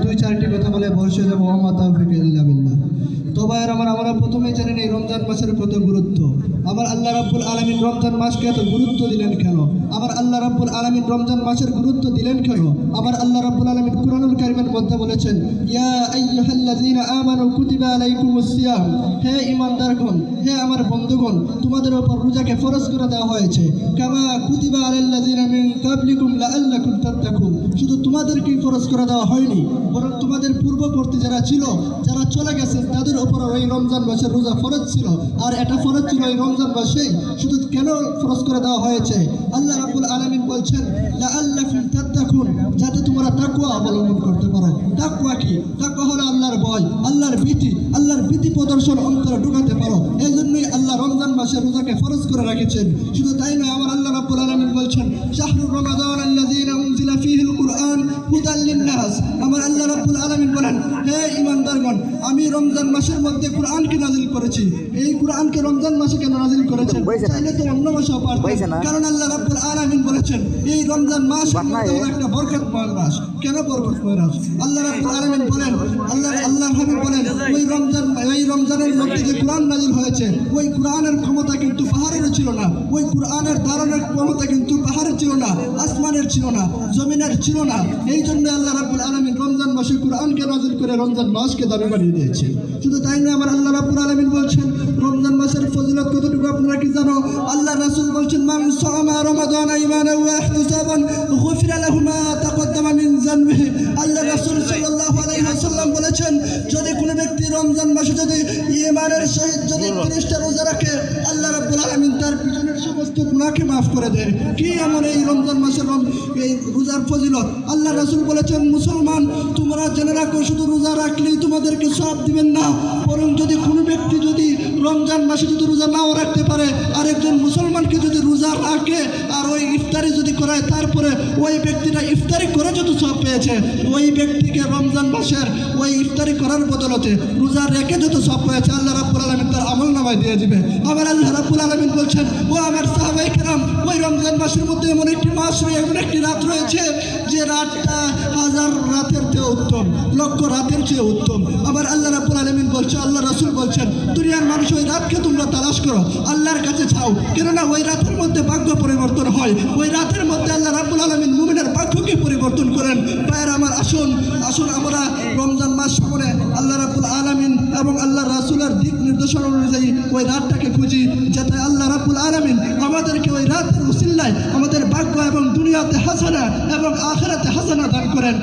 দুই চারটি কথা বলে বসে যাবো। ওমা তাওফিক ইল্লা বিল্লাহ। তো ভাইয়ের আমরা প্রথমেই জানেন এই রমজান মাসের কত গুরুত্ব। আমার আল্লাহ রাব্বুল আলামিন রমজান মাসকে এত গুরুত্ব দিলেন কেন? আমার আল্লাহ রাব্বুল আলামিন রমজান মাসের গুরুত্ব দিলেন কেন? আমার আল্লাহ রাব্বুল আলামিন কুরআনুল কারীমের মধ্যে বলেছেন, ইয়া আইয়ুহাল্লাযীনা আমানু কুতিবা আলাইকুমুস সিয়াম, হে ঈমানদারগণ, হে আমার বন্ধুগণ, তোমাদের উপর রোজাকে ফরজ করে দেওয়া হয়েছে। কামা কুতিবা আলাল্লাযীনা মিন ক্বাবলিকুম লাআল্লাকুম তাত্তাকুন, শুধু তোমাদেরকেই ফরজ করে দেওয়া হয়নি, বরং তোমাদের পূর্ববর্তী যারা ছিল, যারা চলে গেছে, তাদের উপর এই রমজান মাসের রোজা ফরজ ছিল। আর এটা ফরজ ছিল এই রমজান মাসে। শুধু কেন ফরজ করে দেওয়া হয়েছে? আল্লাহ রাব্বুল আলামিন বলছেন, লাআল্লাকুম তাত্তাকুন, যাতে তোমরা তাকওয়া অবলম্বন করতে পারো। তাকওয়া কি? তাকওয়া হলো আল্লাহর ভয়, আল্লাহর ভীতি প্রদর্শন অন্তরে ঢুকাতে পারো। এই জন্যই আল্লাহ রমজান মাসে রোজাকে ফরজ করে রেখেছেন। শুধু তাই নয়, আমার আল্লাহ রাব্বুল আলামিন বলছেন, শাহরুর রমাদান আল্লাযী উনজিলা ফীহিল কুরআন হুদাল লিন-নাস। আমার আল্লাহ রাব্বুল আলামিন বলেন, হে ঈমানদারগণ, আমি রমজান মাসের মধ্যে কুরআনকে নাযিল করেছি। এই কুরআনকে রমজান মাসে কেন নাযিল করেছেন? চাইলে তো অন্য মাসেও পারতেন, কারণ আল্লাহ রাব্বুল আলামিন বলেছেন এই রমজান মাস একটা বরকতময় মাস। কেন বরকতময় মাস? আল্লাহ রাব্বুল আলামিন বলেন, আল্লাহর হাবিব বলেন, ওই রমজানের মধ্যে যে কুরআন নাযিল হয়েছে, ওই কুরআনের ক্ষমতা কিন্তু পাহাড়ের ছিল না, ওই কুরআনের ধারণের ক্ষমতা কিন্তু পাহাড়ের ছিল না, আসমানের ছিল না, জমিনের ছিল না। এই জন্য আল্লাহ রাব্বুল আলামিন রমজান মাসে কুরআনকে নাযিল করে রমজান মাসকে দাবি বানিয়ে দিয়েছে। শুধু তাই নয়, আমার আল্লাহ রাব্বুল আলামিন বলছেন রমজান মাসের ফজিলত কতটুকু আপনারা কি জানো? আল্লাহ রাসূল বলছেন, মান সামা রমাদান ঈমানান ওয়া ইহতিসাবান গুফিরা লাহু মা তাকদ্দামা মিন যানবিহি। আল্লাহ রাসূল সাল্লাল্লাহু আলাইহি ওয়াসাল্লাম বলেছেন, যদি কোনো ব্যক্তি রমজান মাসে যদি ঈমানের সহিত যদি 30টা রোজা রাখে, আল্লাহ রাব্বুল আলামিন তার পিছনের সমস্ত গুনাহকে মাফ করে দেন। কি এমন এই রমজান মাসের এই রোজার ফজিলত? আল্লাহ রাসূল বলেছেন, মুসলমান তোমরা জেনে রাখো, শুধু রোজা রাখলেই তোমাদেরকে সওয়াব দিবেন না, বরং যদি কোনো ব্যক্তি যদি রমজান মাসে যদি রোজা নাও রাখতে পারে, আরেকজন মুসলমানকে যদি রোজা রাখে আর ওই ইফতারি যদি করায়, তারপরে ওই ব্যক্তিটা ইফতারি করে যত সওয়াব পেয়েছে, ওই ব্যক্তিকে রমজান মাসের ওই ইফতারি করার বদলতে রোজা রেখে যত সওয়াব পেয়েছে, আল্লাহ রাব্বুল আলামিন তার আমলনামায় দিয়ে দিবে। আমার আল্লাহ রাব্বুল আলামিন বলছেন, ও আমার সাহাবায়ে কেরাম, ওই রমজান মাসের মধ্যে এমন একটি মাস, এমন একটি রাত রয়েছে যে রাতটা 1000 রাতের চেয়ে উত্তম, লক্ষ রাতের চেয়ে উত্তম। আমার আল্লাহ রাব্বুল আলামিন বলছে, আল্লাহ রাসূল বলছেন, দুনিয়ার মানুষ ওই রাতকে তোমরা তালাশ করো, আল্লাহর কাছে চাও, কেননা ওই রাতের মধ্যে ভাগ্য পরিবর্তন হয়। ওই রাতের মধ্যে আল্লাহ রাব্বুল আলামিন মুমিনের ভাগ্যকে পরিবর্তন করেন। ভাইয়েরা আমার, আসুন আমরা রমজান মাস সামনে আল্লাহ রাব্বুল আলামিন এবং আল্লাহ রাসূলের দিক নির্দেশনা অনুযায়ী ওই রাতটাকে খুঁজি, যাতে আল্লাহ রাব্বুল আলামিন আমাদেরকে ওই রাতের উসিলায় আমাদের ভাগ্য এবং দুনিয়াতে হাসানা এবং আখিরাতে হাসানা দান করেন।